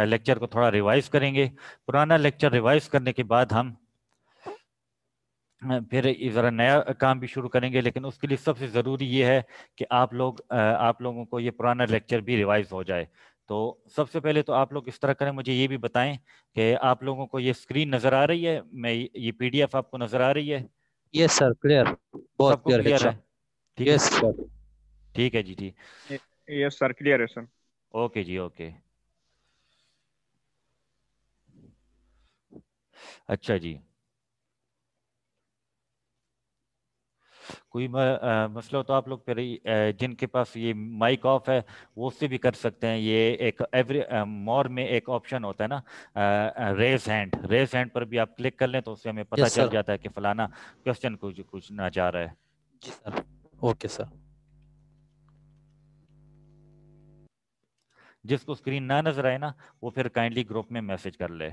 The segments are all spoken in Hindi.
लेक्चर को थोड़ा रिवाइज करेंगे। पुराना लेक्चर रिवाइज करने के बाद हम फिर ज़रा नया काम भी शुरू करेंगे, लेकिन उसके लिए सबसे ज़रूरी ये है कि आप लोगों को ये पुराना लेक्चर भी रिवाइज हो जाए। तो सबसे पहले तो आप लोग इस तरह करें, मुझे ये भी बताएं कि आप लोगों को ये स्क्रीन नज़र आ रही है, मैं ये पीडीएफ आपको नज़र आ रही है? यस सर, क्लियर, बहुत सबको क्लियर है, क्लियर अच्छा। है? ठीक है, यस सर। ठीक है जी, ठीक। यस सर, क्लियर है सर। ओके जी, ओके। अच्छा जी, कोई मसला हो तो आप लोग फिर जिनके पास ये माइक ऑफ है वो उससे भी कर सकते हैं। ये एक एवरी मोर में एक ऑप्शन होता है ना, रेज हैंड पर भी आप क्लिक कर लें तो उससे हमें पता यस चल सर। जाता है कि फलाना क्वेश्चन कुछ कुछ ना जा रहा है। जी सर। Okay sir. जिसको स्क्रीन ना नजर आए ना वो फिर काइंडली ग्रुप में मैसेज कर ले।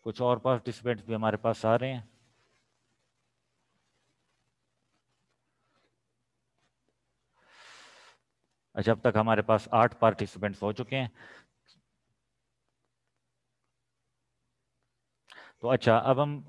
कुछ और पार्टिसिपेंट्स भी हमारे पास आ रहे हैं। अच्छा, अब तक हमारे पास 8 पार्टिसिपेंट्स हो चुके हैं। तो अच्छा, अब हम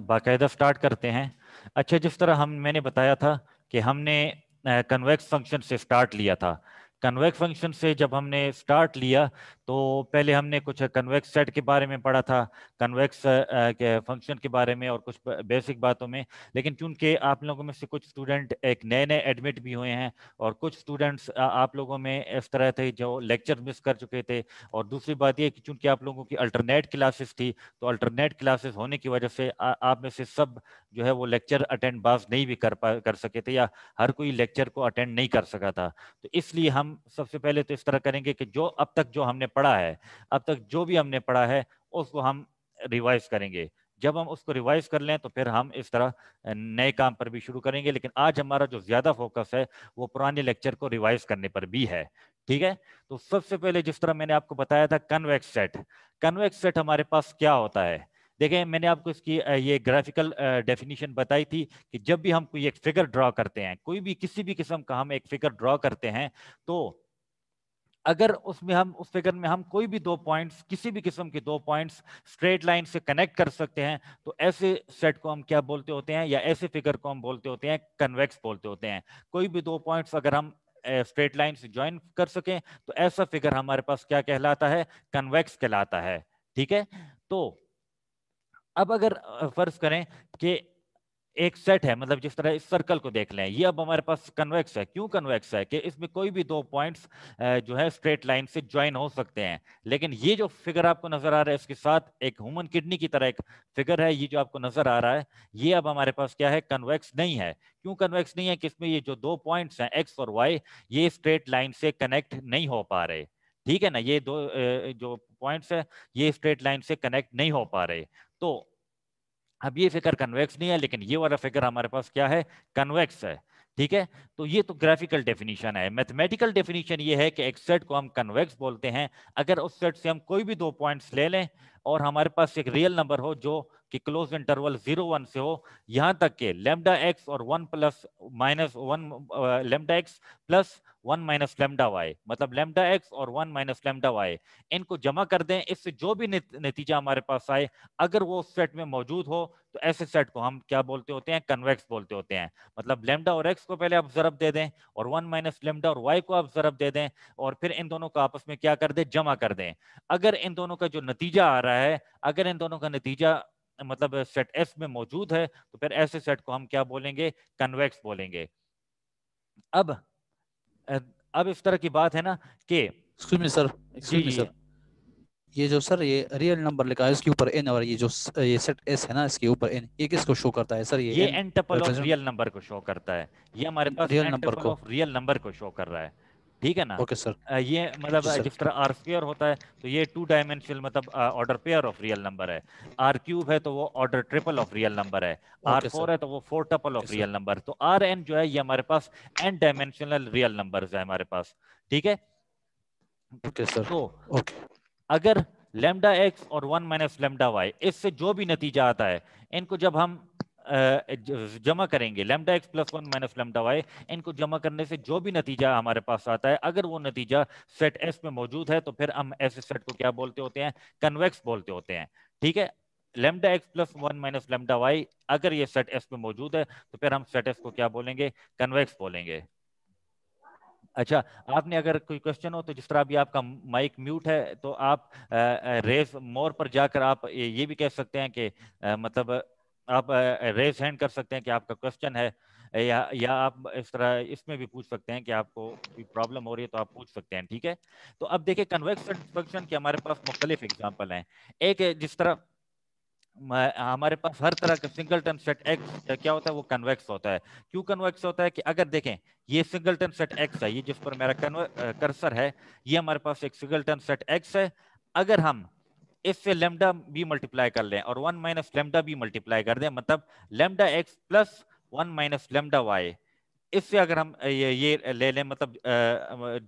बाकायदा स्टार्ट करते हैं। अच्छा, जिस तरह मैंने बताया था कि हमने कन्वेक्स फंक्शन से स्टार्ट लिया था। कन्वेक्स फंक्शन से जब हमने स्टार्ट लिया तो पहले हमने कुछ कन्वेक्स सेट के बारे में पढ़ा था, कन्वेक्स के फंक्शन के बारे में और कुछ बेसिक बातों में। लेकिन चूंकि आप लोगों में से कुछ स्टूडेंट एक नए नए एडमिट भी हुए हैं और कुछ स्टूडेंट्स आप लोगों में इस तरह थे जो लेक्चर मिस कर चुके थे, और दूसरी बात यह कि चूंकि आप लोगों की अल्टरनेट क्लासेस थी तो अल्टरनेट क्लासेस होने की वजह से आप में से सब जो है वो लेक्चर अटेंड बाज नहीं भी कर सके थे, या हर कोई लेक्चर को अटेंड नहीं कर सका था। तो इसलिए हम सबसे पहले तो इस तरह करेंगे कि जो अब तक जो हमने पढ़ा है, अब तक जो भी हमने पढ़ा है उसको हम रिवाइज करेंगे। जब हम उसको रिवाइज कर लें तो फिर हम इस तरह नए काम पर भी शुरू करेंगे। लेकिन आज हमारा जो ज्यादा फोकस है वो पुराने लेक्चर को रिवाइज करने पर भी है। ठीक है, तो सबसे पहले जिस तरह मैंने आपको बताया था कन्वेक्स सेट, कन्वेक्स सेट हमारे पास क्या होता है? देखें, मैंने आपको इसकी ये ग्राफिकल डेफिनेशन बताई थी कि जब भी हम कोई एक फिगर ड्रॉ करते हैं, कोई भी किसी भी किस्म का हम एक फिगर ड्रॉ करते हैं, तो अगर उसमें हम उस फिगर में हम कोई भी दो पॉइंट्स, किसी भी किस्म के दो पॉइंट्स स्ट्रेट लाइन से कनेक्ट कर सकते हैं, तो ऐसे सेट को हम क्या बोलते होते हैं, या ऐसे फिगर को हम बोलते होते हैं कन्वेक्स बोलते होते हैं। कोई भी दो पॉइंट्स अगर हम स्ट्रेट लाइन से ज्वाइन कर सकें तो ऐसा फिगर हमारे पास क्या कहलाता है? कन्वेक्स कहलाता है। ठीक है, तो अब अगर फर्ज करें कि एक सेट है, मतलब जिस तरह इस सर्कल को देख लें, ये अब हमारे पास कन्वेक्स है। क्यों कन्वेक्स है? कि इसमें कोई भी दो पॉइंट्स जो है स्ट्रेट लाइन से ज्वाइन हो सकते हैं। लेकिन ये जो फिगर आपको नजर आ रहा है इसके साथ एक ह्यूमन किडनी की तरह एक फिगर है, ये जो आपको नजर आ रहा है, ये अब हमारे पास क्या है? कन्वेक्स नहीं है। क्यों कन्वेक्स नहीं है? कि इसमें ये जो दो पॉइंट्स हैं एक्स और वाई, ये स्ट्रेट लाइन से कनेक्ट नहीं हो पा रहे। ठीक है ना, ये दो जो पॉइंट्स है ये स्ट्रेट लाइन से कनेक्ट नहीं हो पा रहे। तो अब ये फिगर कन्वेक्स नहीं है, लेकिन ये वाला फिगर हमारे पास क्या है? कन्वेक्स है। ठीक है, तो ये तो ग्राफिकल डेफिनेशन है। मैथमेटिकल डेफिनेशन ये है कि एक सेट को हम कन्वेक्स बोलते हैं अगर उस सेट से हम कोई भी दो पॉइंट्स ले लें और हमारे पास एक रियल नंबर हो जो कि क्लोज इंटरवल 0 1 से हो, यहां तक के लेमडा एक्स और 1 plus minus 1, lambda x plus 1 minus lambda y, मतलब लेमडा एक्स और 1 माइनस लेमडा वाई, इनको जमा कर दें, इससे जो भी नतीजा हमारे पास आए अगर वो सेट में मौजूद हो तो ऐसे सेट को हम क्या बोलते होते हैं? कन्वेक्स बोलते होते हैं। मतलब लेमडा और एक्स को पहले आप जरब दे दें और 1 माइनस लेमडा और वाई को आप जरब दे दें और फिर इन दोनों को आपस में क्या कर दें? जमा कर दें। अगर इन दोनों का जो नतीजा आ रहा है, अगर इन दोनों का नतीजा मतलब सेट एस में मौजूद है तो फिर ऐसे सेट को हम क्या बोलेंगे? कन्वेक्स बोलेंगे। अब अब इस तरह की बात है ना कि एक्सक्यूज मी सर, जी एक्सक्यूज मी जी, सर, ये जो सर ये रियल नंबर लिखा है इसके ऊपर एन, और ये जो ये सेट एस है ना इसके ऊपर एन, ये किसको शो करता है सर? ये ये n n tuple of represent real number को शो करता है। ये हमारे पास रियल एन नंबर टपल को। ऑफ रियल नंबर को शो कर रहा है। ठीक है ना, ओके सर। ये मतलब जी सर। जिस तरह आर स्क्वायर होता है तो ये टू डायमेंशनल मतलब order pair of real number है। आर क्यूब है तो वो order triple of real number है। R okay four sir. है तो वो four tuple okay of sir. Real number. तो आर एन जो है ये हमारे पास एन डायमेंशनल रियल नंबर्स है हमारे पास। ठीक है, ओके सर। तो ओके। अगर लेमडा एक्स और 1 माइनस लेमडा वाई, इससे जो भी नतीजा आता है इनको जब हम जमा करेंगे, lambda x plus 1 minus lambda y, इनको जमा करने से जो भी नतीजा हमारे पास आता है, अगर वो नतीजा सेट एस में मौजूद है तो फिर हम ऐसे सेट को क्या बोलते होते हैं? कन्वेक्स बोलते होते हैं। ठीक है, lambda x plus 1 minus lambda y अगर ये सेट एस में मौजूद है तो फिर हम सेट एस को क्या बोलेंगे? कन्वेक्स बोलेंगे। अच्छा, आपने अगर कोई क्वेश्चन हो तो जिस तरह अभी आपका माइक म्यूट है तो आप रेस मोर पर जाकर आप ये भी कह सकते हैं कि मतलब आप रेस हैंड कर सकते हैं कि आपका क्वेश्चन है, या आप इस तरह इसमें भी पूछ सकते हैं कि आपको कोई प्रॉब्लम हो रही है तो आप पूछ सकते हैं। ठीक है, तो अब देखिए कन्वेक्स फंक्शन के हमारे पास मुख्तलिफ एग्जाम्पल हैं। एक है जिस तरह हमारे पास हर तरह का सिंगलटन सेट एक्स क्या होता है? वो कन्वेक्स होता है। क्यों कन्वेक्स होता है? कि अगर देखें ये सिंगलटन सेट एक्स है, ये जिस पर मेरा कर्सर है, ये हमारे पास एक सिंगलटन सेट एक्स है। अगर हम इससे लेमडा भी मल्टीप्लाई कर लें और 1 माइनस लेमडा भी मल्टीप्लाई कर दें, मतलब lambda x plus 1 minus lambda y, इससे अगर हम ये ले लें, मतलब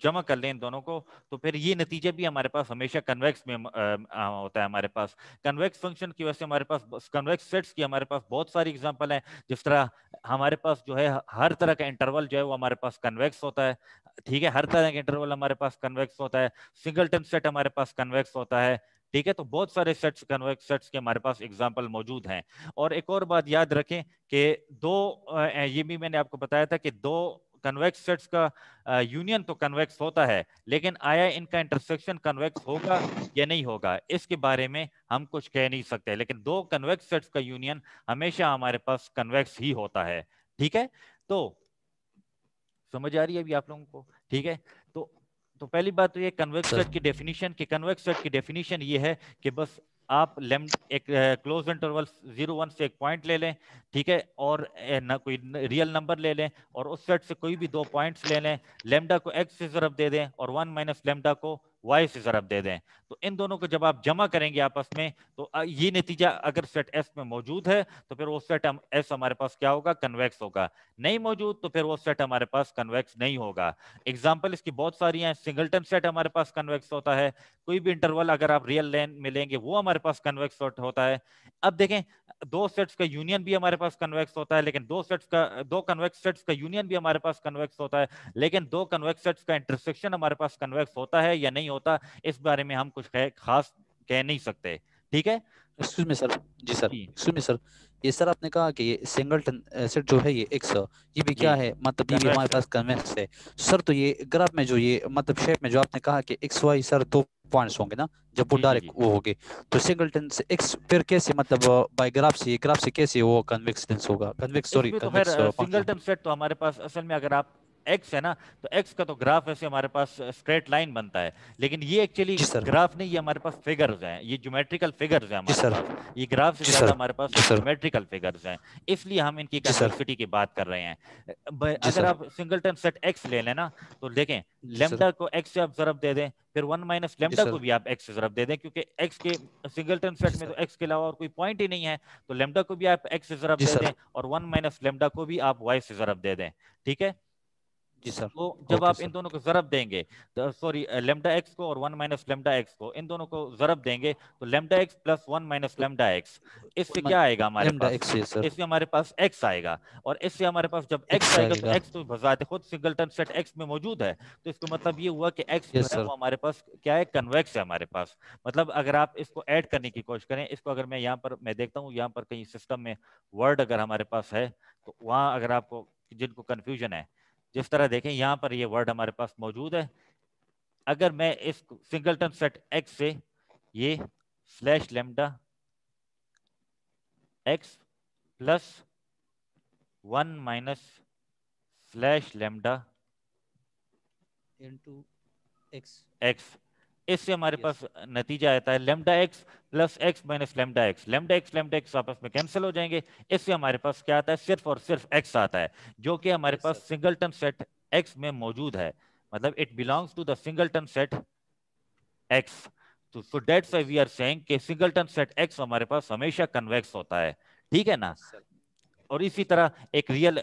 जमा कर लें इन दोनों को, तो फिर ये नतीजे भी हमारे पास हमेशा कन्वेक्स में होता है। हमारे पास कन्वेक्स फंक्शन की वजह से हमारे पास कन्वेक्स सेट्स की हमारे पास बहुत सारी एग्जांपल हैं। जिस तरह हमारे पास जो है हर तरह का इंटरवल जो है वो हमारे पास कन्वेक्स होता है। ठीक है, हर तरह का इंटरवल हमारे पास कन्वेक्स होता है। सिंगलटन सेट हमारे पास कन्वेक्स होता है। ठीक है, तो बहुत सारे सेट्स कन्वेक्स सेट्स के हमारे पास एग्जांपल मौजूद हैं। और एक और बात याद रखें कि ये भी मैंने आपको बताया था कि दो कन्वेक्स सेट्स का यूनियन तो कन्वेक्स होता है, लेकिन आया इनका इंटरसेक्शन कन्वेक्स होगा या नहीं होगा, इसके बारे में हम कुछ कह नहीं सकते। लेकिन दो कन्वेक्स सेट्स का यूनियन हमेशा हमारे पास कन्वेक्स ही होता है। ठीक है, तो समझ आ रही है अभी आप लोगों को? ठीक है, तो पहली बात तो ये कन्वेक्स सेट की डेफिनेशन, कि कन्वेक्स सेट की डेफिनेशन ये है कि बस आप एक क्लोज इंटरवल 0 1 से एक पॉइंट ले लें। ठीक है, और कोई रियल नंबर ले लें और उस सेट से कोई भी दो पॉइंट्स ले लें, लेमडा को एक्स से ज़रब दे दें और 1 माइनस लेमडा को वाई से ज़रब दे दें। तो इन दोनों को जब आप जमा करेंगे आपस में, तो ये नतीजा अगर सेट एस में मौजूद है तो फिर वो सेट एस हमारे पास क्या होगा? कन्वेक्स होगा। नहीं मौजूद तो फिर वो सेट हमारे पास कन्वेक्स नहीं होगा। एग्जाम्पल इसकी बहुत सारी हैं। सिंगलटन सेट हमारे पास कन्वेक्स होता है। कोई भी इंटरवल अगर आप रियल लेन में लेंगे वो हमारे पास कन्वेक्स होता है। अब देखें, दो सेट्स का यूनियन भी हमारे पास कन्वेक्स होता है, लेकिन दो कन्वेक्स सेट्स का यूनियन भी हमारे पास कन्वेक्स होता है, लेकिन दो कन्वेक्स सेट्स का इंटरसेक्शन हमारे पास कन्वेक्स होता है या नहीं होता, इस बारे में हम कुछ खास कह नहीं सकते। ठीक है एक्सक्यूज मी सर। जी सर, जी एक्सक्यूज मी सर। ये सर आपने कहा कि ये सिंगलटन सेट जो है ये एक्स, ये भी जी क्या है? मतलब ये भी हमारे कन्वेक्स है पास कन्वेक्स है। सर तो ये ग्राफ में जो ये मतलब शेप में जो आपने कहा कि एक्स वाई सर दो पॉइंट्स होंगे ना, जब वो जी जी डायरेक्ट जी वो होंगे, तो सिंगलटन से एक्स फिर कैसे मतलब बाय ग्राफ से कैसे वो कन्वेक्स होगा? कन्वेक्स सॉरी इसमें तो खैर कन्वेक्स फंक्शन। सिंगलटन सेट तो हमारे पास असल में अगर आप एक्स है ना, तो एक्स का तो ग्राफ ऐसे हमारे पास स्ट्रेट लाइन बनता है, लेकिन ये एक्चुअली जी सर। ग्राफ नहीं, ये हमारे पास फिगर्स हैं, ये ज्योमेट्रिकल फिगर्स हैं जी हमारे सर। पास। ये ग्राफ से जी ज्यादा सर। हमारे पास जी सर। ज्योमेट्रिकल फिगर्स हैं, इसलिए हम इनकी जी सर। कन्वेक्सिटी की बात कर रहे हैं। जी अगर सर। आप सिंगलटन सेट एक्स ले लें ना, तो देखें जी सर। लेमडा को एक्स से आप जरब दे दें, फिर 1 माइनस जी लेमडा सर। को भी आप एक्स से जरब दे दें, क्योंकि एक्स के सिंगलटन जी सेट में तो सर। एक्स के अलावा और कोई पॉइंट ही नहीं है। तो लेमडा को भी आप एक्स से जरब जी दे सर। दें और 1 माइनस लेमडा को भी आप वाई से जरब दे दें। ठीक है, जी सर। तो जब ओके आप सर। इन दोनों को जरब देंगे, तो सॉरी लेमडा एक्स को और 1 माइनस लेमडा एक्स को, इन दोनों को जरब देंगे, तो लेमडा एक्स प्लस 1 माइनस तो लेमडा एक्स, इससे वन क्या आएगा हमारे लेमडा पास? एक्स है सर। इससे हमारे पास एक्स आएगा। और इससे हमारे पास जब एक्स एक्स आएगा, तो आएगा। एक्स तो बजाते खुद सिंगलटन सेट एक्स में मौजूद है, तो इसका मतलब ये हुआ कि एक्स जो यस है सर। वो हमारे पास क्या है? कन्वेक्स है हमारे पास। मतलब अगर आप इसको ऐड करने की कोशिश करें, इसको अगर मैं यहाँ पर मैं देखता हूँ, यहाँ पर कहीं सिस्टम में वर्ड अगर हमारे पास है, तो वहाँ अगर आपको जिनको कंफ्यूजन है, जिस तरह देखें यहाँ पर ये वर्ड हमारे पास मौजूद है। अगर मैं इस सिंगलटन सेट एक्स से ये slash lambda x plus 1 minus slash lambda into x. X, इससे हमारे यस। पास नतीजा आता है lambda x plus x minus lambda x. Lambda x आपस में कैंसिल हो जाएंगे। इससे हमारे पास क्या आता है? सिर्फ और सिर्फ एक्स आता है, जो कि हमारे यस पास सर। सिंगलटन सेट एक्स में मौजूद है। मतलब it yes belongs to the singleton set x. तो so that's why we are saying कि सिंगलटन सेट एक्स हमारे पास हमेशा कन्वेक्स होता है। ठीक है ना? Yes sir. और इसी तरह एक रियल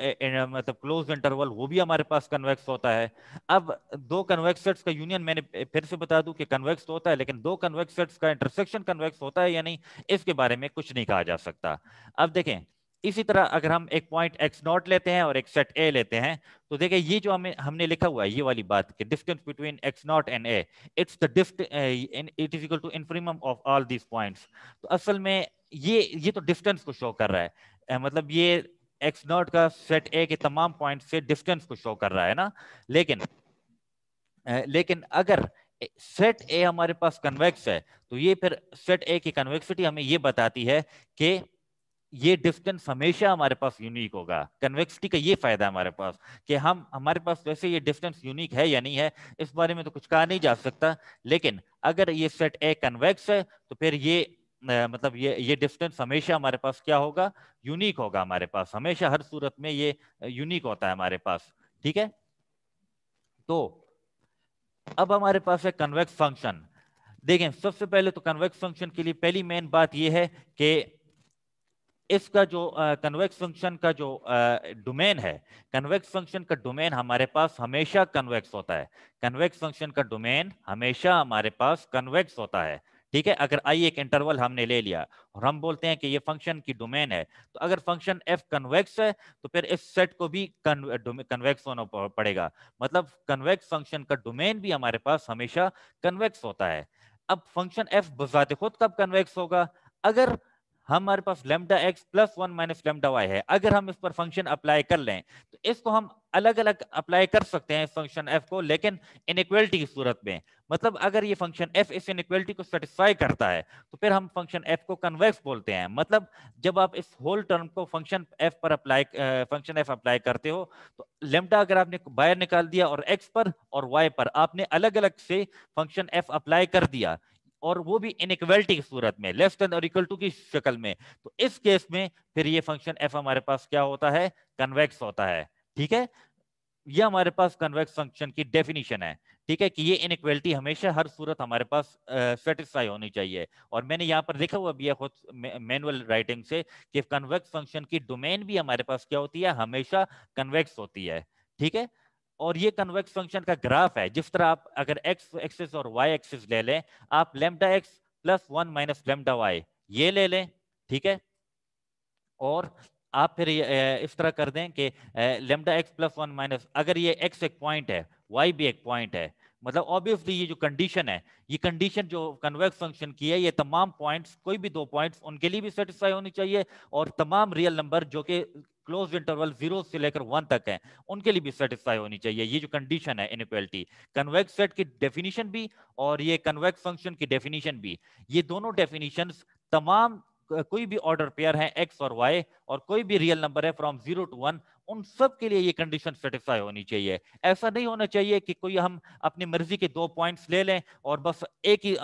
मतलब क्लोज इंटरवल वो भी हमारे पास कन्वेक्स होता है। अब दो कन्वेक्स सेट्स का यूनियन, मैंने फिर से बता दूं कि कन्वेक्स तो होता है, लेकिन दो कन्वेक्स सेट्स का इंटरसेक्शन कन्वेक्स होता है या नहीं, इसके बारे में कुछ नहीं कहा जा सकता। अब देखें, इसी तरह अगर हम एक पॉइंट x0 लेते हैं और एक सेट a लेते हैं, तो देखिए ये जो हमने लिखा हुआ है ये वाली बात कि distance between x0 and a, it's the it is equal to infimum of all these points. तो असल में ये तो डिस्टेंस को शो कर रहा है, मतलब ये x0 का सेट a के तमाम पॉइंट से डिस्टेंस को शो कर रहा है ना। लेकिन अगर सेट ए हमारे पास कन्वेक्स है, तो ये फिर सेट ए की कन्वेक्सिटी हमें ये बताती है कि ये डिस्टेंस हमेशा हमारे पास यूनिक होगा। कन्वेक्सिटी का ये फायदा है हमारे पास कि हमारे पास वैसे ये डिस्टेंस यूनिक है या नहीं है इस बारे में तो कुछ कहा नहीं जा सकता, लेकिन अगर ये सेट ए कन्वेक्स है तो फिर ये मतलब ये डिस्टेंस हमेशा हमारे पास क्या होगा, यूनिक होगा हमारे पास, हमेशा हर सूरत में ये यूनिक होता है हमारे पास। ठीक है, तो अब हमारे पास है कन्वेक्स फंक्शन। देखें, सबसे पहले तो कन्वेक्स फंक्शन के लिए पहली मेन बात यह है कि इसका जो कन्वेक्स फंक्शन का जो डोमेन है, कन्वेक्स फंक्शन का डोमेन हमारे पास हमेशा कन्वेक्स होता है। कन्वेक्स फंक्शन का डोमेन हमेशा हमारे पास कन्वेक्स होता है। ठीक है, अगर आई एक इंटरवल हमने ले लिया और हम बोलते हैं कि ये फंक्शन की डोमेन है, तो अगर फंक्शन एफ कन्वेक्स है तो फिर इस सेट को भी कन्वेक्स होना पड़ेगा, मतलब कन्वेक्स फंक्शन का डोमेन भी हमारे पास हमेशा कन्वेक्स होता है। अब फंक्शन एफ बजाते खुद कब कन्वेक्स होगा, अगर हमारे पास lambda x plus 1 minus lambda y है, अगर हम इस पर फंक्शन अप्लाई कर लें तो इसको हम अलग अलग अप्लाई कर सकते हैं इस फंक्शन एफ को, लेकिन इनइक्वालिटी की सूरत में। मतलब अगर ये फंक्शन एफ इस इनइक्वालिटी को सेटिस्फाई करता है तो फिर हम फंक्शन एफ को कन्वेक्स बोलते हैं। मतलब जब आप इस होल टर्म को फंक्शन एफ पर अप्लाई करते हो तो लेमडा अगर आपने बाहर निकाल दिया और एक्स पर और वाई पर आपने अलग अलग से फंक्शन एफ अप्लाई कर दिया, और वो भी इनइक्वालिटी की सूरत में, लेस देन और इक्वल टू की शक्ल में, तो इस केस में फिर ये फंक्शन एफ हमारे पास क्या होता है, कन्वेक्स होता है। ठीक है, ये हमारे पास कन्वेक्स फंक्शन की डेफिनेशन है। ठीक है, कि ये इनइक्वालिटी हमेशा हर सूरत हमारे पास सेटिस्फाई होनी चाहिए। और मैंने यहाँ पर लिखा हुआ भी है खुद मैनुअल राइटिंग से कि कन्वेक्स फंक्शन की डोमेन भी हमारे पास क्या होती है, हमेशा कन्वेक्स होती है। ठीक है, और ये कन्वेक्स फंक्शन का ग्राफ है, जिस तरह आप अगर एक्स एक्सिस और वाई एक्सिस ले लें, आप lambda x plus 1 minus lambda y ये ले लें। ठीक है, और आप फिर इस तरह कर दें कि लेमडा एक्स प्लस 1 माइनस, अगर ये एक्स एक पॉइंट है, वाई भी एक पॉइंट है, मतलब ऑब्वियसली ये जो कंडीशन है, ये कंडीशन जो कन्वेक्स फंक्शन की है, ये तमाम पॉइंट्स, कोई भी दो पॉइंट्स उनके लिए भी सेटिस्फाई होनी चाहिए, और तमाम रियल नंबर जो कि क्लोज इंटरवल 0 से लेकर 1 तक है उनके लिए भी सेटिस्फाई होनी चाहिए। ये जो कंडीशन है इनइक्वालिटी, कन्वेक्स सेट की डेफिनेशन भी और ये कन्वेक्स फंक्शन की डेफिनेशन भी, ये दोनों डेफिनेशंस तमाम कोई भी ऑर्डर पेयर है एक्स और वाई, और कोई भी रियल नंबर है फ्रॉम 0 to 1, उन सब के लिए ये कंडीशन सेटिस्फाई होनी चाहिए। ऐसा नहीं होना चाहिए कि कोई हम अपनी मर्जी के दो पॉइंट्स ले लें और बस एक ही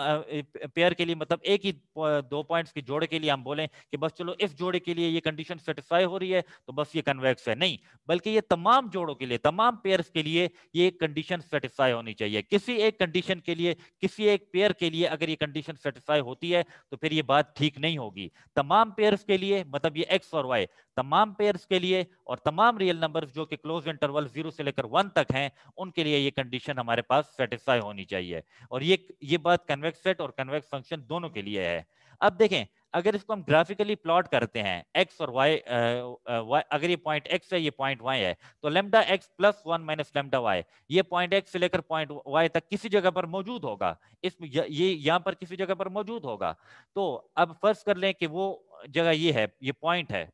पेयर के लिए, मतलब एक ही दो पॉइंट्स के जोड़े के लिए हम बोलें कि बस चलो इस जोड़े के लिए ये कंडीशन सेटिस्फाई हो रही है तो बस ये कन्वेक्स है। नहीं, बल्कि ये तमाम जोड़ों के लिए, तमाम पेयर्स के लिए ये कंडीशन सेटिस्फाई होनी चाहिए। किसी एक कंडीशन के लिए, किसी एक पेयर के लिए अगर ये कंडीशन सेटिस्फाई होती है तो फिर ये बात ठीक नहीं होगी। तमाम पेयर्स के लिए, मतलब ये एक्स और वाई तमाम पेयर्स के लिए और तमाम रियल नंबर्स जो कि क्लोज इंटरवल 0 से लेकर 1 तक हैं, उनके लिए ये कंडीशन हमारे पास सेटिस्फाई होनी चाहिए। और ये बात कन्वेक्स सेट और कन्वेक्स फंक्शन दोनों के लिए है। अब देखें, अगर इसको हम ग्राफिकली प्लॉट करते हैं एक्स और वाई, अगर ये पॉइंट एक्स है, ये पॉइंट वाई है, तो lambda x plus 1 minus lambda y ये पॉइंट एक्स से लेकर पॉइंट वाई तक किसी जगह पर मौजूद होगा, ये यहाँ पर किसी जगह पर मौजूद होगा। तो अब फर्ज कर लें कि वो जगह ये है, ये पॉइंट है,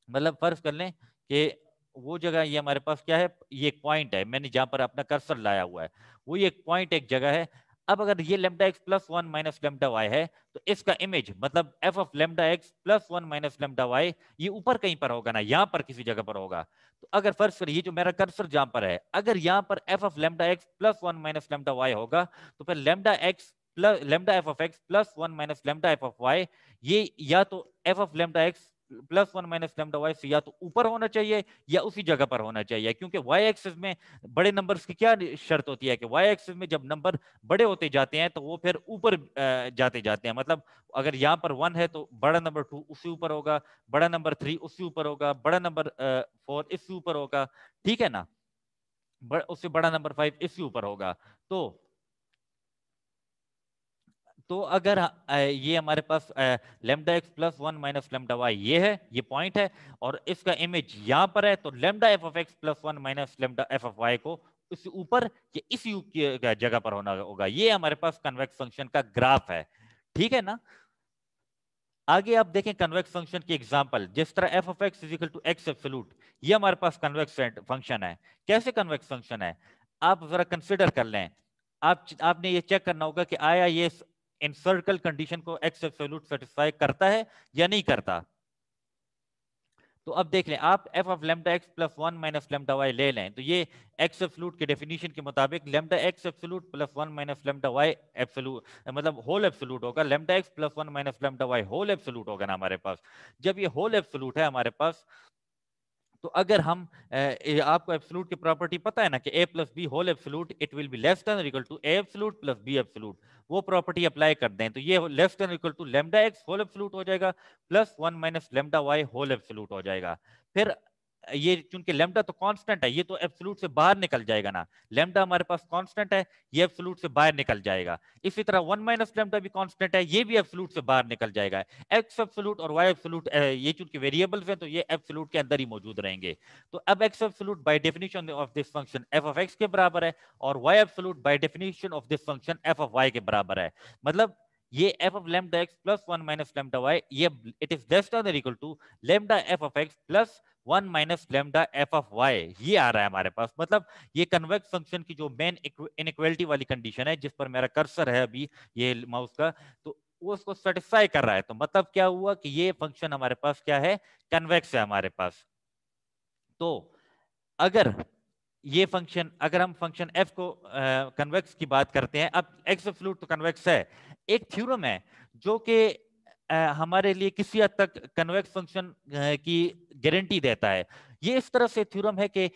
मतलब फर्ज कर लें कि वो जगह ये हमारे पास क्या है, ये एक पॉइंट है, मैंने जहां पर अपना कर्सर लाया हुआ है वो ये एक पॉइंट, एक जगह है। अब अगर ये lambda x plus 1 minus lambda y है, तो इसका इमेज मतलब f of lambda x plus 1 minus lambda y ये ऊपर कहीं पर होगा ना, यहाँ पर किसी जगह पर होगा। तो अगर फर्ज करिए जो मेरा कर्सर जहां पर है, अगर यहाँ पर f of lambda x plus 1 minus lambda y होगा, तो फिर lambda x plus lambda f of x plus 1 minus lambda f of y ये या तो f of lambda x plus one minus lambda y से या तो ऊपर होना चाहिए या उसी जगह पर होना चाहिए, क्योंकि वाई एक्सिस में बड़े नंबर्स की क्या शर्त होती है कि वाई एक्सिस में जब नंबर बड़े होते जाते हैं तो वो फिर ऊपर जाते जाते हैं। मतलब अगर यहाँ पर 1 है तो बड़ा नंबर 2 उससे ऊपर होगा, बड़ा नंबर 3 उससे ऊपर होगा, बड़ा नंबर 4 इससे ऊपर होगा, ठीक है ना, उससे बड़ा नंबर 5 इससे ऊपर होगा। तो अगर ये हमारे पास lambda x plus one minus lambda y ये है, ये पॉइंट है, और इसका इमेज यहाँ पर है, तो lambda f of x plus one minus lambda f of y को इससे ऊपर या इस यू की जगह पर होना होगा। ये हमारे पास कन्वेक्स फंक्शन का ग्राफ है, ठीक है ना। आगे आप देखें कन्वेक्स फंक्शन की एग्जांपल, जिस तरह f of x is equal to x absolute, ये हमारे पास कन्वेक्स फंक्शन है। कैसे कन्वेक्स फंक्शन है, आप जरा कंसिडर कर लें। आपने ये चेक करना होगा कि आया ये एनसर्कल कंडीशन को एक्स एब्सोल्यूट सेटिस्फाई करता है या नहीं करता। तो अब देख लें, आप f of lambda x plus one minus lambda y ले लें, तो ये एक्स एब्सोल्यूट के डेफिनेशन के मुताबिक lambda x absolute plus one minus lambda y absolute, मतलब होल एब्सोल्यूट होगा। Lambda x plus one minus lambda y whole absolute होगा ना हमारे पास। जब ये होल एब्सोल्यूट है हमारे पास, तो अगर हम आपको एब्सोल्यूट की प्रॉपर्टी पता है ना कि a plus b whole absolute it will be less than और equal to a absolute plus b absolute, वो प्रॉपर्टी अप्लाई कर दें तो ये less than equal to lambda x whole absolute हो जाएगा plus one minus lambda y whole absolute हो जाएगा। फिर ये चूंकि लेमडा तो कांस्टेंट है, ये तो एब्सोल्यूट से बाहर निकल जाएगा ना, लेमडा हमारे पास कांस्टेंट है, ये एब्सोल्यूट से बाहर निकल जाएगा। इसी तरह वन माइनस लेमडा भी कांस्टेंट है, ये भी एब्सोल्यूट से बाहर निकल जाएगा। एक्स एब्सोल्यूट और वाई एब्सोल्यूट ये चूंकि वेरिएबल्स हैं तो ये एब्सोल्यूट के अंदर ही मौजूद रहेंगे। तो अब x absolute by definition of this function f of x के बराबर है, और y absolute by definition of this function f of y के बराबर है। मतलब ये f of lambda x plus one minus lambda y, ये इट इज लेस देन और equal to lambda f of x plus one minus lambda f of y, ये आ रहा है हमारे पास। मतलब ये कन्वेक्स फंक्शन की जो मेन इनइक्वालिटी वाली कंडीशन है, जिस पर मेरा कर्सर है अभी ये माउस का, तो वो उसको सेटिस्फाई कर रहा है। तो मतलब क्या हुआ कि ये फंक्शन हमारे पास क्या है, कन्वेक्स है हमारे पास। तो अगर ये फंक्शन, अगर हम फंक्शन f को कन्वेक्स की बात करते हैं, अब एक्स एब्सोल्यूट तो कन्वेक्स है, एक थ्योरम है जो कि हमारे लिए किसी हद तक कन्वेक्स फंक्शन की गारंटी देता है। ये इस तरह से थ्योरम है कि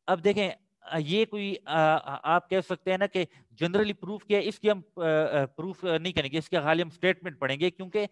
अब देखें ये कोई आप कह सकते हैं ना कि जनरली प्रूफ किया, इसकी हम प्रूफ नहीं करेंगे, इसके खाली हम स्टेटमेंट पढ़ेंगे, क्योंकि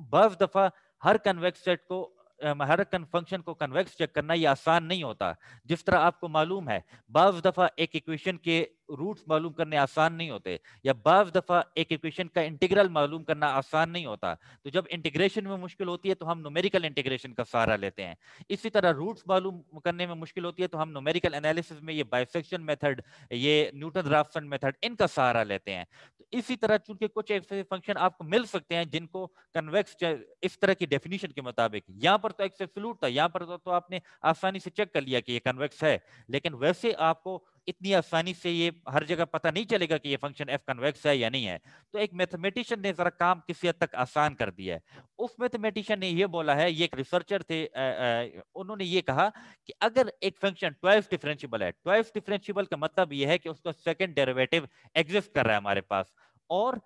बस दफा हर कन्वेक्स सेट को हर फंक्शन को कन्वेक्स चेक करना ये आसान नहीं होता। जिस तरह आपको मालूम है बाज़ दफा एक इक्वेशन के रूट्स मालूम करने आसान नहीं होते, या बाज़ दफा एक इक्वेशन का इंटीग्रल मालूम करना आसान नहीं होता। तो जब इंटीग्रेशन में मुश्किल होती है तो हम न्यूमेरिकल इंटीग्रेशन का सहारा लेते हैं। इसी तरह रूट्स मालूम करने में मुश्किल होती है तो हम न्यूमेरिकल एनालिसिस में ये बाइसेक्शन मेथड, ये न्यूटन राफसन मेथड, इनका सहारा लेते हैं। तो इसी तरह चूंकि कुछ ऐसे फंक्शन आपको मिल सकते हैं जिनको कन्वेक्स इस तरह की डेफिनेशन के मुताबिक, यहाँ पर तो एक्स एब्सोल्यूट था, यहाँ पर तो आपने आसानी से चेक कर लिया कि ये कन्वेक्स है, लेकिन वैसे आपको इतनी आसानी से ये हर जगह पता नहीं चलेगा कि ये फंक्शन एफ कन्वेक्स है या नहीं है। तो एक मैथमेटिशियन ने जरा काम किसी हद तक आसान कर दिया है। उस मैथमेटिशियन ने ये बोला है, ये एक रिसर्चर थे, उन्होंने ये कहा कि अगर एक फंक्शन ट्वाइस डिफरेंशिएबल है, ट्वाइस डिफरेंशिएबल का मतलब ये है कि उसका सेकंड डेरिवेटिव एग्जिस्ट कर रहा है हमारे पास, और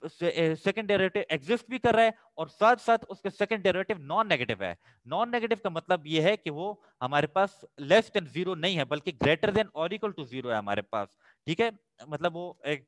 सेकंड डेरिवेटिव एग्जिस्ट भी कर रहा है, और साथ साथ उसका सेकंड डेरिवेटिव नॉन नेगेटिव है। नॉन नेगेटिव का मतलब ये है कि वो हमारे पास लेस देन जीरो नहीं है, बल्कि ग्रेटर देन और इक्वल टू जीरो है हमारे पास, ठीक है। मतलब वो एक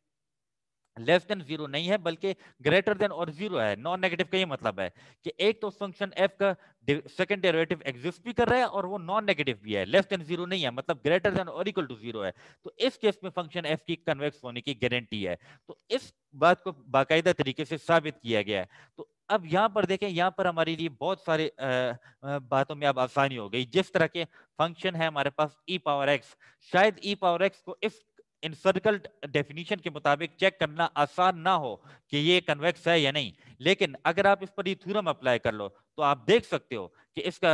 लेस देन जीरो नहीं है बल्कि ग्रेटर देन और जीरो है। नॉन नेगेटिव का ये मतलब है कि एक तो फंक्शन एफ का सेकंड डेरिवेटिव एग्जिस्ट भी कर रहा है और वो नॉन नेगेटिव भी है, लेस देन जीरो नहीं है, मतलब ग्रेटर देन और इक्वल टू जीरो है। तो इस केस में फंक्शन एफ की कन्वेक्स होने की गारंटी है। तो इस बात को बाकायदा तरीके से साबित किया गया है। तो अब यहाँ पर देखें, यहाँ पर हमारे लिए बहुत सारे बातों में अब आसानी हो गई। जिस तरह के फंक्शन है हमारे पास ई पावर एक्स, शायद ई पावर एक्स को इस इन सर्कल डेफिनेशन के मुताबिक चेक करना आसान ना हो कि ये कन्वेक्स है या नहीं, लेकिन अगर आप इस पर ये थ्योरम अप्लाई कर लो तो आप देख सकते हो कि इसका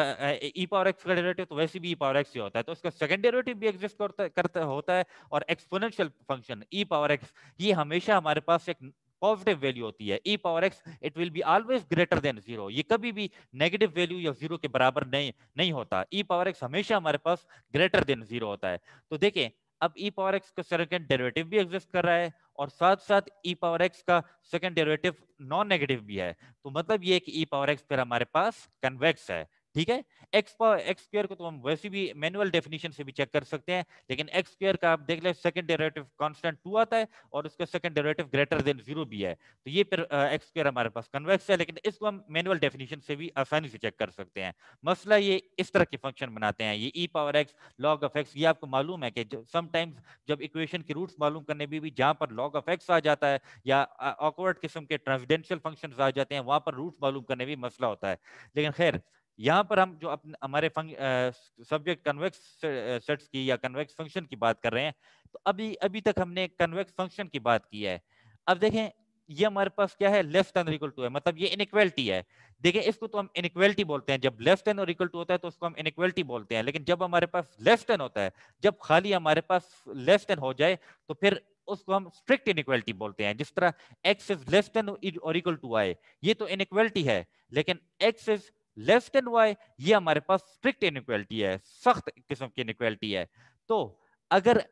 ई पावर एक्स का डेरिवेटिव तो वैसे भी ई पावर एक्स ही होता है, तो इसका सेकंड डेरिवेटिव भी एग्जिस्ट होता है, और exponential function e power x ये हमेशा हमारे पास एक पॉजिटिव वैल्यू होती है। E power x it will be always greater than zero, ये कभी भी नेगेटिव वैल्यू या जीरो के बराबर नहीं होता। ई पावर एक्स हमेशा हमारे पास ग्रेटर देन जीरो होता है। तो देखें अब ई पावर एक्स का सेकंड डेरिवेटिव भी एग्जिस्ट कर रहा है और साथ साथ ई पावर एक्स का सेकंड डेरिवेटिव नॉन नेगेटिव भी है, तो मतलब ये कि ई पावर एक्स फिर हमारे पास कन्वेक्स है। ठीक है, एक्स स्क्वायर को तो हम वैसे भी मैनुअल डेफिनेशन से भी चेक कर सकते हैं, लेकिन एक्स स्क्वायर का आप देख ले सेकंड डेरिवेटिव कांस्टेंट 2 आता है और उसका सेकंड डेरिवेटिव ग्रेटर देन 0 भी है, तो ये फिर एक्स स्क्वायर हमारे पास कन्वेक्स है, लेकिन इसको हम मैनुअल डेफिनेशन से भी आसानी से चेक कर सकते हैं। मसला ये इस तरह के फंक्शन बनाते हैं, ये e power x log of x, ये आपको मालूम है कि समटाइम्स जब इक्वेशन की रूट्स मालूम करने में भी जहां पर लॉग ऑफ एक्स आ जाता है या ऑकवर्ड किस्म के ट्रांसडेंशियल फंक्शंस आ जाते हैं, वहां पर रूट्स मालूम करने भी मसला होता है। लेकिन खैर यहाँ पर हम जो अपने हमारे सब्जेक्ट कन्वेक्स सेट्स की या कन्वेक्स फंक्शन की बात कर रहे हैं, तो अभी अभी तक हमने कन्वेक्स फंक्शन की बात की है। अब देखें ये हमारे पास क्या है, लेस देन और इक्वल टू है, मतलब ये इनइक्वालिटी है। देखिए इसको तो हम इनइक्वालिटी बोलते हैं, जब लेस देन और इक्वल टू होता है तो उसको हम इनइक्वालिटी बोलते हैं, लेकिन जब हमारे पास लेस देन होता है, जब खाली हमारे पास लेस देन हो जाए तो फिर उसको हम स्ट्रिक्ट इनइक्वालिटी बोलते हैं। जिस तरह x इज लेस देन और इक्वल टू y, ये तो इनइक्वालिटी है, लेकिन x is less then y ये हमारे पास स्ट्रिक्ट इनइक्वालिटी है, सख्त किस्म की इनइक्वालिटी है। तो अगर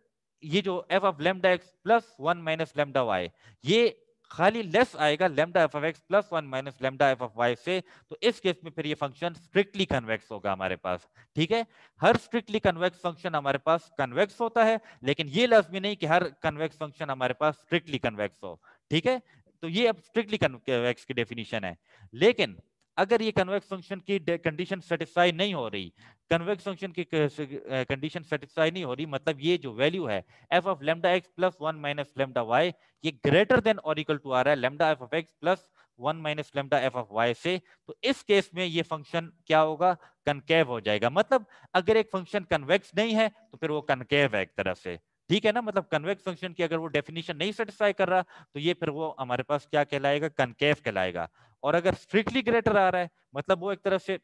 ये जो f of lambda x plus 1 minus lambda y ये खाली लेस आएगा lambda f of x plus 1 minus lambda f of y से, तो इस केस में फिर ये फंक्शन स्ट्रिक्टली कन्वेक्स होगा हमारे पास। ठीक है, हर स्ट्रिक्टली कन्वेक्स फंक्शन हमारे पास कन्वेक्स होता है, लेकिन ये लाजमी नहीं कि हर कन्वेक्स फंक्शन हमारे पास स्ट्रिक्टली कन्वेक्स हो। ठीक है, तो ये अब स्ट्रिक्टली कन्वेक्स की डेफिनेशन है। लेकिन अगर ये कन्वेक्स फंक्शन की कंडीशन सेटिस्फाई नहीं हो रही, कन्वेक्स फंक्शन की कंडीशन सेटिस्फाई नहीं हो रही, मतलब ये जो वैल्यू है f of lambda x plus 1 minus lambda y ये ग्रेटर देन और इक्वल टू आ रहा है lambda f of x plus 1 minus lambda f of y से, तो इस केस में ये फंक्शन क्या होगा, कनकेव हो जाएगा। मतलब अगर एक फंक्शन कन्वेक्स नहीं है तो फिर वो कनकेव है एक तरह से। ठीक है ना, मतलब कन्वेक्स फंक्शन की अगर वो डेफिनेशन नहीं सेटिस्फाई कर रहा तो ये फिर वो हमारे पास क्या कहलाएगा, कनकेव कहलाएगा। और अगर स्ट्रिक्टली ग्रेटर आ रहा है मतलब वो एक तरह से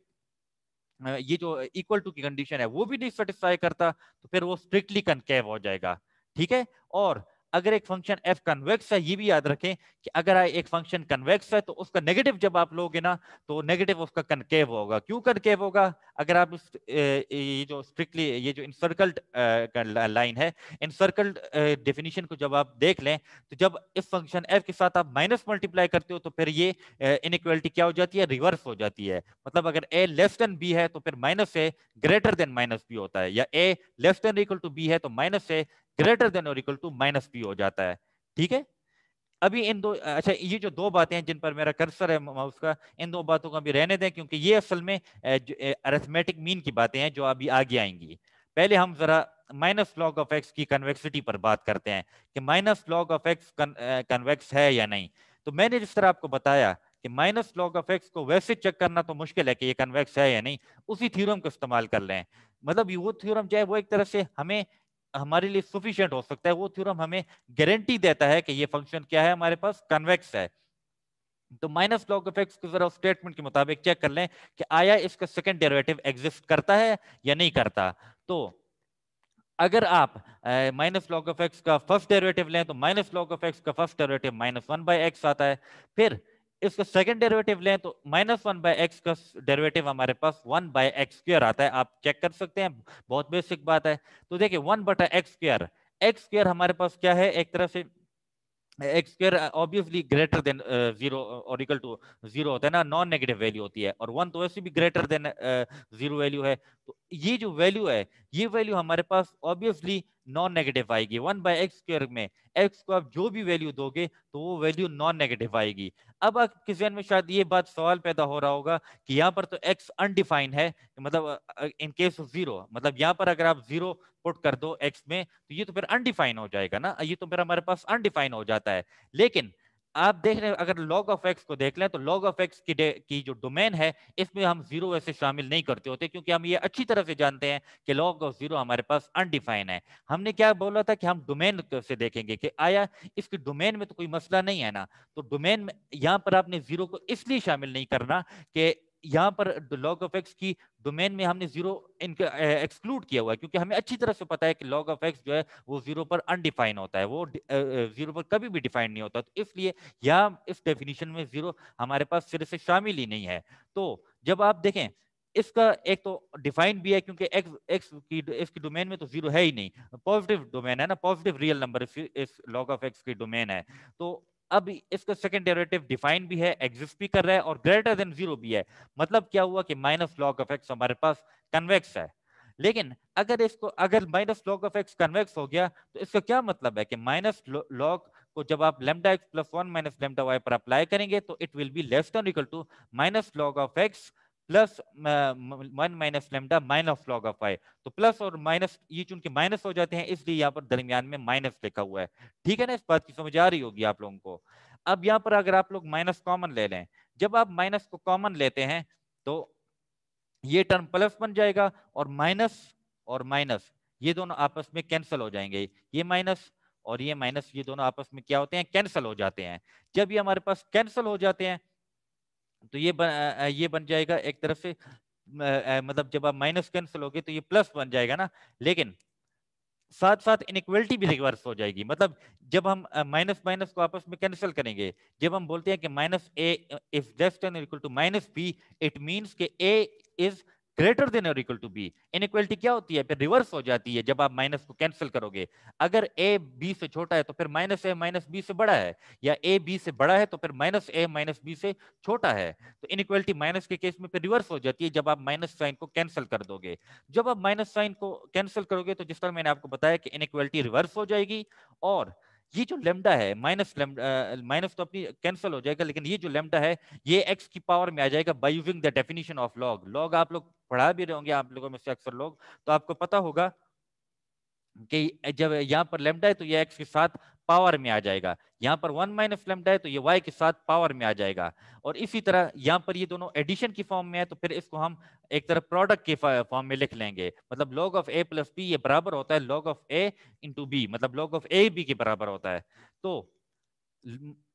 ये जो इक्वल टू की कंडीशन है वो भी नहीं सेटिस्फाई करता, तो फिर वो स्ट्रिक्टली कनकेव हो जाएगा। ठीक है, और अगर एक फंक्शन f कन्वेक्स है, ये भी याद रखें कि अगर एक फंक्शन कन्वेक्स है तो उसका नेगेटिव जब आप लोगे ना तो नेगेटिव उसका कनकेव होगा। क्यों कनकेव होगा, अगर आप ये जो स्ट्रिक्टली ये जो इनसर्कल्ड लाइन है, इनसर्कल्ड डेफिनेशन को जब आप देख लें तो जब इस फंक्शन f के साथ आप माइनस मल्टीप्लाई करते हो तो फिर ये इनइक्वालिटी क्या हो जाती है, रिवर्स हो जाती है। मतलब अगर a लेस देन b है तो फिर minus a greater than minus b होता है, या a less than equal to b है तो माइनस a ग्रेटर देन और इक्वल टू माइनस बी हो जाता है। ठीक है, अभी इन दो, अच्छा ये जो दो बातें हैं जिन पर मेरा कर्सर है माउस का, इन दो बातों को भी रहने दें क्योंकि ये असल में अरिथमेटिक मीन की बातें हैं जो अभी आगे आएंगी। पहले हम जरा माइनस लॉग ऑफ एक्स की कन्वेक्सिटी पर बात करते हैं कि minus log of x convex है या नहीं। तो मैंने जिस तरह आपको बताया कि माइनस लॉग ऑफ एक्स को वैसे चेक करना तो मुश्किल है कि ये कन्वेक्स है या नहीं, उसी थ्योरम को इस्तेमाल कर लें। मतलब वो थ्योरम जो है वो एक तरह से हमें हमारे लिए सफिशिएंट हो सकता है, वो थ्योरम हमें गारंटी देता है कि ये फंक्शन क्या है, हमारे पास कन्वेक्स है। तो माइनस लॉग ऑफ एक्स को जरा स्टेटमेंट के मुताबिक चेक कर लें कि आया इसका सेकंड डेरिवेटिव एग्जिस्ट करता है या नहीं करता। तो अगर आप माइनस लॉग ऑफ एक्स का फर्स्ट डेरिवेटिव लें तो माइनस लॉग ऑफ एक्स का first derivative minus 1 by x आता है। फिर इसका सेकंड डेरिवेटिव लें तो माइनस 1 बाई एक्स का डेरिवेटिव हमारे पास 1 बाई एक्स स्क्वायर आता है। आप चेक कर सकते हैं, बहुत बेसिक बात है। तो देखिए 1 बटा एक्स स्क्वायर हमारे पास क्या है, एक तरह से x square obviously greater than 0 और इक्वल टू 0 होता है ना, नॉन नेगेटिव वैल्यू होती है, और 1 तो वैसे भी ग्रेटर देन 0 वैल्यू है। तो ये जो वैल्यू है ये वैल्यू हमारे पास ऑब्वियसली नॉन नेगेटिव आएगी। 1 बाई एक्स स्क्वायर में एक्स को आप जो भी वैल्यू दोगे तो वो वैल्यू नॉन नेगेटिव आएगी। अब आपके जहन में शायद ये बात सवाल पैदा हो रहा होगा कि यहाँ पर तो एक्स अनडिफाइंड है, मतलब इन केस ऑफ 0, मतलब यहाँ पर अगर आप 0 पुट कर दो एक्स में तो ये तो फिर अनडिफाइन हो जाएगा ना, ये तो फिर हमारे पास अनडिफाइन हो जाता है। लेकिन आप देख रहे हैं अगर लॉग ऑफ एक्स को देख लें तो लॉग ऑफ एक्स की जो डोमेन है इसमें हम 0 वैसे शामिल नहीं करते होते, क्योंकि हम ये अच्छी तरह से जानते हैं कि लॉग ऑफ 0 हमारे पास अनडिफाइन है। हमने क्या बोला था कि हम डोमेन से देखेंगे कि आया इसके डोमेन में तो कोई मसला नहीं है ना। तो डोमेन में यहाँ पर आपने 0 को इसलिए शामिल नहीं करना कि यहाँ पर लॉग ऑफ एक्स की डोमेन में हमने 0 इनका एक्सक्लूड किया हुआ है, क्योंकि हमें अच्छी तरह से पता है कि लॉग ऑफ एक्स जो है वो 0 पर अनडिफाइन होता है, वो 0 पर कभी भी डिफाइन नहीं होता। तो इसलिए यहाँ इस डेफिनेशन में 0 हमारे पास सिरे से शामिल ही नहीं है। तो जब आप देखें इसका एक तो डिफाइन भी है क्योंकि एक्स की डोमेन में तो जीरो है ही नहीं, पॉजिटिव डोमेन है ना, पॉजिटिव रियल नंबर इस लॉग ऑफ एक्स की डोमेन है। तो अब इसका सेकंड डेरिवेटिव डिफाइन भी है, एग्जिस्ट भी कर रहा है और ग्रेटर देन जीरो भी है। मतलब क्या हुआ कि माइनस लॉग ऑफ एक्स हमारे पास कन्वेक्स है। लेकिन अगर minus log of x convex हो गया तो इसका क्या मतलब है कि माइनस लॉग को जब आप lambda x plus one minus lambda y पर अप्लाई करेंगे तो it will be less than equal to minus log of x plus one minus lambda minus log of y. तो प्लस और माइनस ये चूंकि माइनस हो जाते हैं इसलिए यहाँ पर दरमियान में माइनस लिखा हुआ है। ठीक है ना, इस बात की समझ आ रही होगी आप लोगों को। अब यहाँ पर अगर आप लोग माइनस कॉमन ले लें, जब आप माइनस को कॉमन लेते हैं तो ये टर्म प्लस बन जाएगा और माइनस ये दोनों आपस में कैंसिल हो जाएंगे। ये माइनस और ये माइनस ये दोनों आपस में क्या होते हैं, कैंसिल हो जाते हैं। जब ये हमारे पास कैंसिल हो जाते हैं तो ये बन जाएगा एक तरफ से मतलब जब आप माइनस कैंसिल होगे तो ये प्लस बन जाएगा ना। लेकिन साथ साथ इनइक्वलिटी भी रिवर्स हो जाएगी। मतलब जब हम माइनस माइनस को आपस में कैंसिल करेंगे, जब हम बोलते हैं कि minus a is less than equal to minus b, it means कि ए इज ग्रेटर देन और इक्वल टू बी। इनइक्वलिटी क्या होती है, फिर रिवर्स हो जाती है जब आप माइनस को कैंसिल करोगे। अगर ए बी से छोटा है तो फिर माइनस ए माइनस बी से बड़ा है, या ए बी से बड़ा है तो फिर माइनस ए माइनस बी से छोटा है। तो इनइक्वलिटी माइनस के केस में फिर रिवर्स हो जाती है जब आप माइनस साइन को कैंसिल कर दोगे। जब आप माइनस साइन को कैंसिल करोगे तो जिस तरह मैंने आपको बताया कि इनइक्वालिटी रिवर्स हो जाएगी। और ये जो लेमडा है माइनस तो अपनी कैंसिल हो जाएगा, लेकिन ये जो लेमडा है ये एक्स की पावर में आ जाएगा by using the definition of log. Log आप लोग पढ़ा भी रहे होंगे, आप लोगों में से अक्सर लोग, तो आपको पता होगा कि जब यहाँ पर लेमडा है तो ये एक्स के साथ पावर में आ जाएगा, यहाँ पर वन माइनस लेमडा है तो ये वाई के साथ पावर में आ जाएगा। और इसी तरह यहाँ पर ये दोनों एडिशन की फॉर्म में है तो फिर इसको हम एक तरह प्रोडक्ट के फॉर्म में लिख लेंगे। मतलब log of a plus b ये बराबर होता है log of a into b, मतलब log ऑफ a बी के बराबर होता है। तो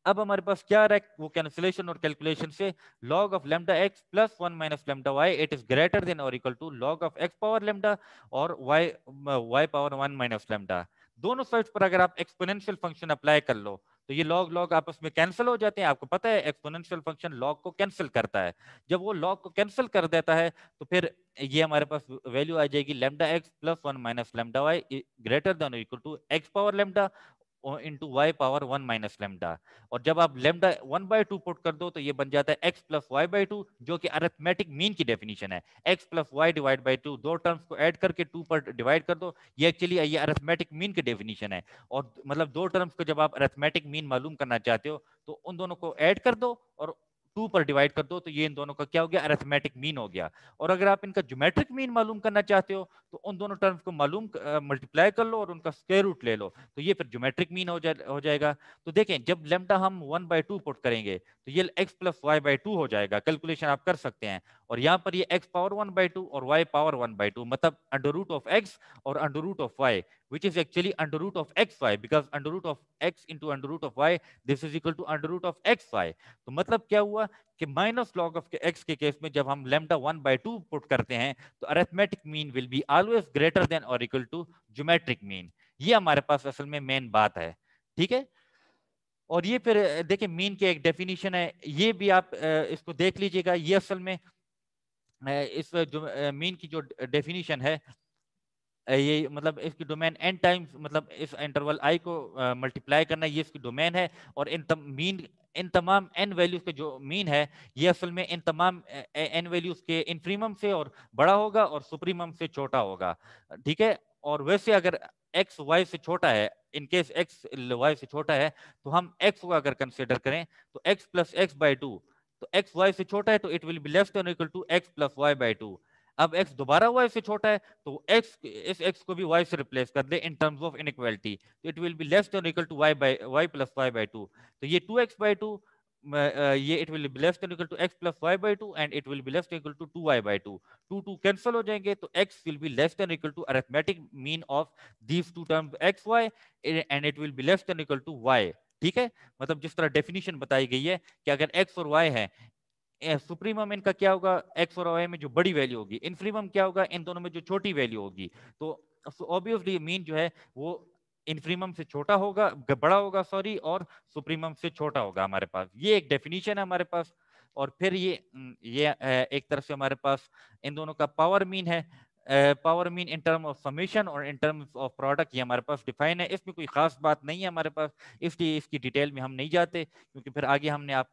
अब हमारे पास क्या आ रहा है, वो कैंसिलेशन और कैलकुलेशन से log of lambda x plus one minus lambda y it is greater than और equal to log of x power lambda और y power one minus lambda. दोनों साइड पर अगर आप एक्सपोनेंशियल फंक्शन अप्लाई कर लो तो ये log log आपस में कैंसिल हो जाते हैं। आपको पता है एक्सपोनेंशियल फंक्शन log को कैंसिल करता है। जब वो log को कैंसिल कर देता है तो फिर ये हमारे पास वैल्यू आ जाएगी lambda x plus one minus lambda y greater than equal to x power lambda into y power one minus lambda. और जब आप lambda one by two put कर दो तो ये बन जाता है x plus y by two, जो कि अरिथमेटिक मीन की डेफिनेशन है। X plus y divide by two, दो टर्म्स को ऐड करके टू पर डिवाइड कर दो, ये एक्चुअली ये अरिथमेटिक मीन की डेफिनेशन है। और मतलब दो टर्म्स को जब आप अरिथमेटिक मीन मालूम करना चाहते हो तो उन दोनों को ऐड कर दो और टू पर डिवाइड कर दो, तो ये इन दोनों का क्या हो गया, अरिथमेटिक मीन हो गया। और अगर आप इनका ज्योमेट्रिक मीन मालूम करना चाहते हो तो उन दोनों टर्म्स को मल्टीप्लाई कर लो और उनका स्क्वायर रूट ले लो, तो ये फिर ज्योमेट्रिक मीन हो जाएगा। तो देखें जब लेमडा हम वन बाई टू पुट करेंगे तो ये x plus y by two हो जाएगा, कैलकुलेशन आप कर सकते हैं। और यहाँ पर ये x power one by two और y power one by two, मतलब अंडर रूट ऑफ एक्स और under root of y, which is actually under root of xy, because under root of x into under root of y this is equal to under root of xy। तो मतलब क्या हुआ कि माइनस लॉग ऑफ x के केस में जब हम lambda one by two put करते हैं तो arithmetic mean will be always greater than और इक्वल टू ज्योमेट्रिक मीन। ये हमारे पास असल में मेन बात है। ठीक है, और ये फिर देखिए मीन की एक डेफिनेशन है, ये भी आप इसको देख लीजिएगा। ये असल में इस जो मीन की जो डेफिनेशन है ये मतलब इसकी डोमेन n टाइम्स, मतलब इस इंटरवल i को मल्टीप्लाई करना, ये इसकी डोमेन है। और इन तमाम n वैल्यूज के जो मीन है ये असल में इन तमाम n वैल्यूज के इनफ्रीमम से और बड़ा होगा और सुप्रीमम से छोटा होगा। ठीक है, और वैसे अगर x y से छोटा है, इन केस x y से छोटा है, तो हम x को अगर कंसिडर करें तो x plus x by two, तो x y से छोटा है तो it will be less than equal to x plus y by two. अब x दोबारा y से छोटा है तो इस x को भी y से रिप्लेस कर दे इन टर्म्स ऑफ इनइक्वालिटी, तो it will be less than equal to y plus y by two. तो ये 2x बाई टू, ये it will be less than equal to x plus y by two and it will be less than equal to 2y by two. 2 cancel हो जाएंगे तो x will be less than equal to arithmetic mean of these two terms x y and it will be less than equal to y। ठीक है, मतलब जिस तरह डेफिनेशन बताई गई है कि अगर x और y है, सुप्रीमम इनका क्या होगा, एक्स और वाई में जो बड़ी वैल्यू होगी, इनफ्रीमम क्या होगा, इन दोनों में जो छोटी वैल्यू होगी। तो ऑब्वियसली मीन जो है वो इनफ्रीमम से छोटा होगा, बड़ा होगा सॉरी, और सुप्रीमम से छोटा होगा हमारे पास। ये एक डेफिनेशन है हमारे पास। और फिर ये एक तरफ से हमारे पास इन दोनों का पावर मीन है। Power mean in term of summation और इन टर्म्स ऑफ प्रोडक्ट ये हमारे पास डिफाइन है। इसमें कोई खास बात नहीं है हमारे पास, इसलिए इसकी डिटेल में हम नहीं जाते, क्योंकि फिर आगे हमने आप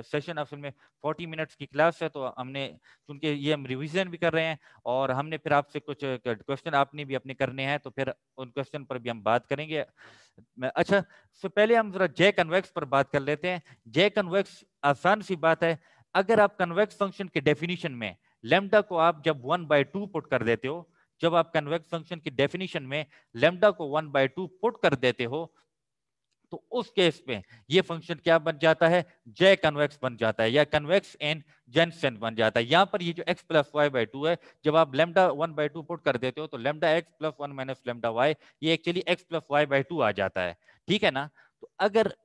सेशन असल में 40 मिनट्स की क्लास है, तो हमने क्योंकि ये हम रिवीजन भी कर रहे हैं और हमने फिर आपसे कुछ क्वेश्चन आपने भी अपने करने हैं, तो फिर उन क्वेश्चन पर भी हम बात करेंगे। अच्छा, तो पहले हम जरा जे कन्वेक्स पर बात कर लेते हैं। जे कन्वेक्स आसान सी बात है। अगर आप कन्वेक्स फंक्शन के डेफिनेशन में लेमडा को आप जब 1/2 पुट कर देते हो, जब आप कन्वेक्स फंक्शन की डेफिनेशन में लेमडा को 1/2 पुट कर देते हो, तो उस केस में ये फंक्शन क्या बन जाता है, जे कन्वेक्स बन जाता है या कन्वेक्स इन जेनसेन बन जाता है। यहां पर ये जो x plus y by two है, जब आप लेमडा 1/2 पुट कर देते हो तो lambda x plus 1 minus lambda y ये actually x plus y by two आ जाता है। ठीक है ना। तो अगर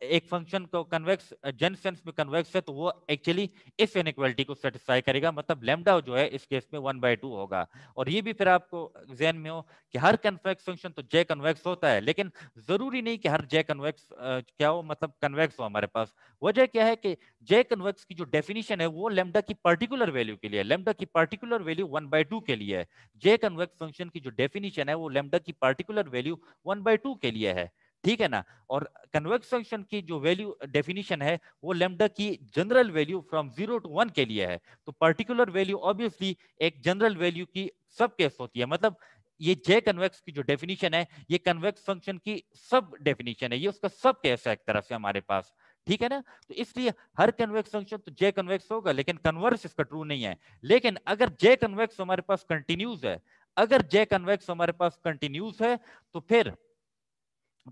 एक फंक्शन को कन्वेक्स जेन सेंस में कन्वेक्स है तो वो एक्चुअली इस इनइक्वालिटी को सेटिस्फाई करेगा, मतलब लेमडा जो है इस केस में 1/2 होगा। और ये भी फिर आपको ज़हन में हो कि हर कन्वेक्स फंक्शन तो जे कन्वेक्स होता है, लेकिन जरूरी नहीं कि हर जे कन्वेक्स क्या हो, मतलब कन्वेक्स हो हमारे पास। वजह क्या है कि जे कन्वेक्स की जो डेफिनेशन है वो लेमडा की पर्टिकुलर वैल्यू के लिए, लेमडा की पर्टिकुलर वैल्यू 1/2 के लिए है। जे कन्वेक्स फंक्शन की जो डेफिनेशन है वो लेमडा की पर्टिकुलर वैल्यू 1/2 के लिए है। ठीक है ना। और कन्वेक्स फंक्शन की जो वैल्यू डेफिनेशन है वो लेमडा की जनरल वैल्यू फ्रॉम 0 to 1 के लिए है। तो पर्टिकुलर वैल्यू ऑब्वियसली एक जनरल वैल्यू की सब केस होती है, मतलब ये जे कन्वेक्स की जो डेफिनेशन है ये कन्वेक्स फंक्शन की सब डेफिनेशन है, ये उसका सब केस है एक तरफ से हमारे पास। ठीक है ना। तो इसलिए हर कन्वेक्स फंक्शन तो जे कन्वेक्स होगा, लेकिन कन्वर्स इसका ट्रू नहीं है। लेकिन अगर जे कन्वेक्स हमारे पास कंटिन्यूस है, अगर जे कन्वेक्स हमारे पास कंटिन्यूस है तो फिर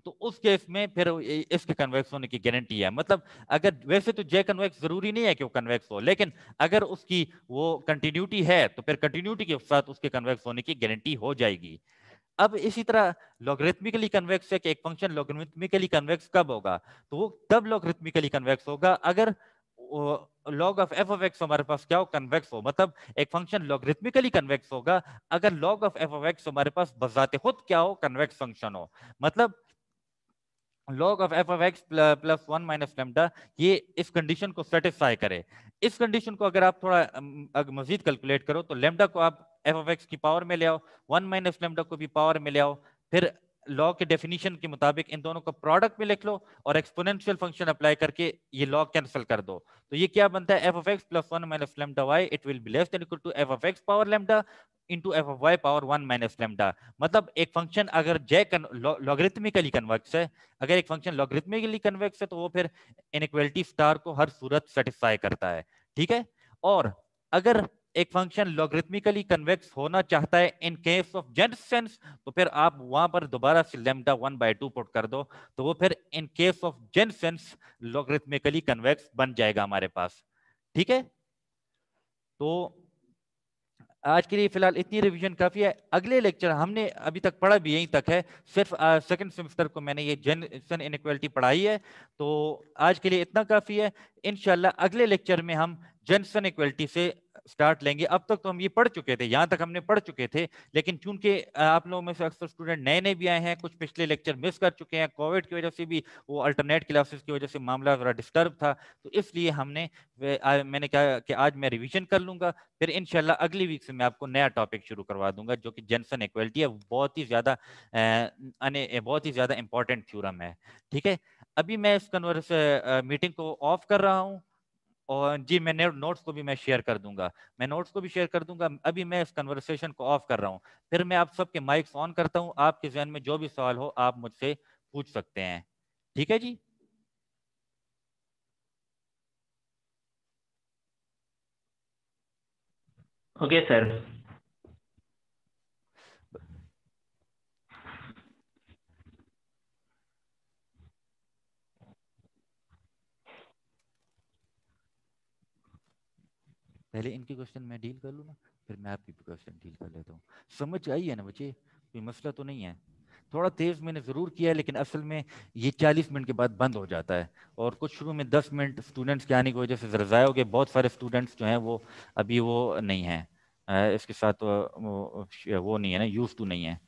तो उस केस में फिर इसके कन्वेक्स होने की गारंटी है। मतलब अगर वैसे तो जे कन्वेक्स जरूरी नहीं है कि वो कन्वेक्स हो, लेकिन अगर उसकी वो कंटिन्यूटी है तो फिर कंटिन्यूटी के साथ उसके कन्वेक्स होने की गारंटी हो जाएगी। अब इसी तरह लॉगरिथमिकली कन्वेक्स है कि एक फंक्शन लॉगरिथमिकली कन्वेक्स कब होगा, तो वो तब लॉगरिथमिकली कन्वेक्स होगा अगर log of F of x हमारे पास क्या हो, कन्वेक्स हो। मतलब एक फंक्शन लॉगरिथमिकली कन्वेक्स होगा अगर log of F of x हमारे पास बजाते खुद क्या हो, कन्वेक्स फंक्शन हो। मतलब log of F of x plus 1 minus lambda ये इस कंडीशन को सेटिस्फाई करे। इस कंडीशन को अगर आप थोड़ा मजीद कैलकुलेट करो तो लेमडा को आप एफ ऑफ एक्स की पावर में ले आओ, 1 माइनस लेमडा को भी पावर में ले आओ, फिर लॉग के डेफिनेशन के मुताबिक इन दोनों को प्रोडक्ट में लिख लो और एक्सपोनेंशियल फंक्शन अप्लाई करके ये लॉग कैंसिल कर दो। तो ये क्या बनता है, f of x plus 1 minus lambda y it will be less than equal to f of x power lambda into f of y power 1 minus lambda. मतलब एक फंक्शन अगर जे लॉगरिथमिकली कन्वेक्स है, अगर एक फंक्शन लॉगरिथमिकली कन्वेक्स है तो वो फिर इनइक्वालिटी स्टार को हर सूरत सेटिस्फाई करता है। ठीक है। और अगर एक फंक्शन लॉगरिथमिकली कन्वेक्स होना चाहता है इन केस ऑफ जेनसेंस, तो फिर आप वहां पर दोबारा से लेमडा 1/2 पुट कर दो, तो वो फिर in case of जेनसेंस logarithmically convex बन जाएगा हमारे पास। ठीक है। तो आज के लिए फिलहाल इतनी रिवीजन काफी है। अगले लेक्चर हमने अभी तक पढ़ा भी यहीं तक है, सिर्फ सेकंड सेमेस्टर को मैंने ये जेनसन इनइक्वालिटी पढ़ाई है, तो आज के लिए इतना काफी है। इंशाल्लाह अगले लेक्चर में हम जेनसन इक्वालिटी से स्टार्ट लेंगे। अब तक तो हम ये पढ़ चुके थे, यहाँ तक हमने पढ़ चुके थे, लेकिन चूंकि आप लोगों में से अक्सर स्टूडेंट नए नए भी आए हैं, कुछ पिछले लेक्चर मिस कर चुके हैं, कोविड की वजह से भी, वो अल्टरनेट क्लासेस की वजह से मामला जरा डिस्टर्ब था, तो इसलिए मैंने कहा कि आज मैं रिविजन कर लूंगा, फिर इंशाल्लाह अगली वीक से मैं आपको नया टॉपिक शुरू करवा दूंगा जो कि जेनसन इक्वालिटी है। बहुत ही ज्यादा इंपॉर्टेंट थ्योरम है। ठीक है। अभी मैं इस मीटिंग को ऑफ कर रहा हूँ और जी मैं नोट्स को भी मैं शेयर कर दूंगा, मैं नोट्स को भी शेयर कर दूंगा। अभी मैं इस कन्वर्सेशन को ऑफ कर रहा हूँ, फिर मैं आप सबके माइक्स ऑन करता हूँ, आपके जहन में जो भी सवाल हो आप मुझसे पूछ सकते हैं। ठीक है जी। Okay sir. पहले इनके क्वेश्चन मैं डील कर लूँ ना, फिर मैं आपकी क्वेश्चन डील कर लेता हूँ। समझ आई है ना बच्चे, कोई मसला तो नहीं है। थोड़ा तेज मैंने ज़रूर किया है, लेकिन असल में ये 40 मिनट के बाद बंद हो जाता है, और कुछ शुरू में 10 मिनट स्टूडेंट्स के आने की वजह से ज़रा ज़ाया हो गए। बहुत सारे स्टूडेंट्स जो हैं वो अभी वो नहीं हैं, इसके साथ वो नहीं है ना, यूज टू नहीं है।